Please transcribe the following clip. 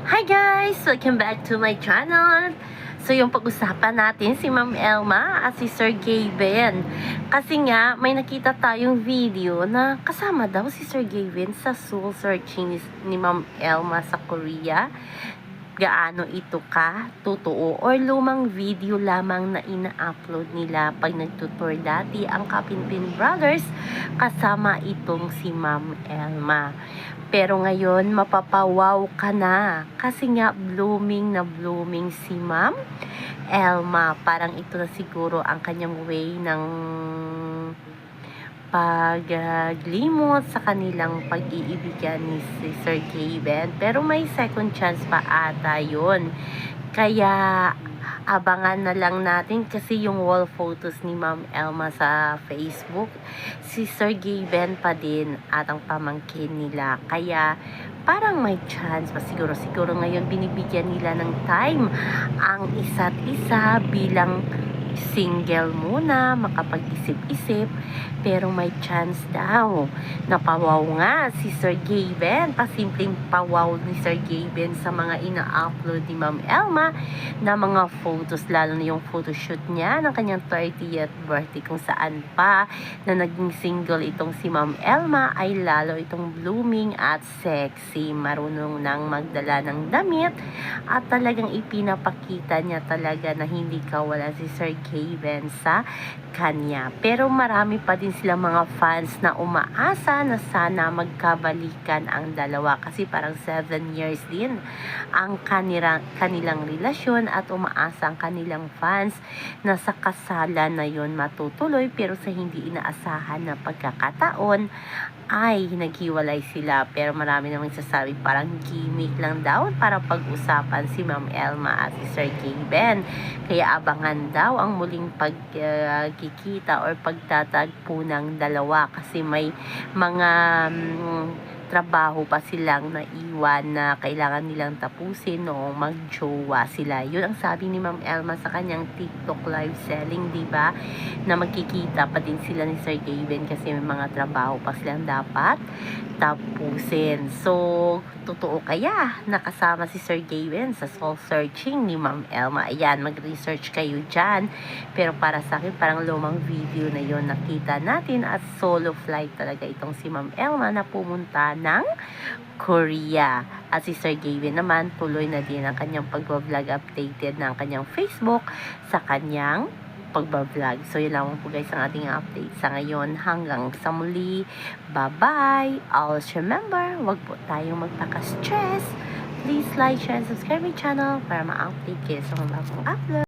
Hi guys! Welcome back to my channel. So yung pag-usapan natin si Ma'am Elma at si Sir Gavin. Kasi nga may nakita tayong video na kasama daw si Sir Gavin sa soul searching ni Ma'am Elma sa Korea. Gaano ito ka totoo or lumang video lamang na ina-upload nila pag nagtutour dati ang Kapinpin Brothers kasama itong si Ma'am Elma. Pero ngayon mapapawaw ka na kasi nga blooming na blooming si Ma'am Elma. Parang ito na siguro ang kanyang way ng paglimot sa kanilang pag-iibigan ni si Sir Gavin. Pero may second chance pa ata yun. Kaya abangan na lang natin kasi yung wall photos ni Ma'am Elma sa Facebook, si Sir Gavin pa din at ang pamangkin nila. Kaya parang may chance pa siguro ngayon binibigyan nila ng time ang isa't isa bilang single muna, makapag-isip-isip, pero may chance daw. Napawaw nga si Sir Gavin, pasimpleng pawaw ni Sir Gavin sa mga ina-upload ni Ma'am Elma na mga photos, lalo na yung photoshoot niya ng kanyang 30th birthday kung saan pa na naging single itong si Ma'am Elma ay lalo itong blooming at sexy, marunong nang magdala ng damit at talagang ipinapakita niya talaga na hindi kawala si Sir Gavin sa kanya. Pero marami pa din silang mga fans na umaasa na sana magkabalikan ang dalawa kasi parang 7 years din ang kanilang relasyon at umaasa ang kanilang fans na sa kasalan na yon matutuloy, pero sa hindi inaasahan na pagkakataon ay naghiwalay sila. Pero marami namang sasabi parang gimmick lang daw para pag-usapan si Ma'am Elma at si Sir Gavin. Kaya abangan daw ang muling pagkikita or pagtatagpo ng dalawa kasi may mga trabaho pa silang naiwan na kailangan nilang tapusin noong magjowa sila. Yun ang sabi ni Ma'am Elma sa kanyang TikTok live selling, diba? Na magkikita pa din sila ni Sir Gavin kasi may mga trabaho pa silang dapat tapusin. So, totoo kaya nakasama si Sir Gavin sa soul searching ni Ma'am Elma? Ayan, mag-research kayo dyan. Pero para sa akin, parang lumang video na yon nakita natin at solo flight talaga itong si Ma'am Elma na pumunta ng Korea. At si Sir Gavin naman, tuloy na din ang kanyang pag-vlog, updated ng kanyang Facebook sa kanyang pag-vlog. So, yun lang po guys ang ating update sa ngayon. Hanggang sa muli. Bye-bye! Always remember, wag po tayong magpaka-stress. Please like, share, and subscribe my channel para ma-update kayo sa mga bagong upload.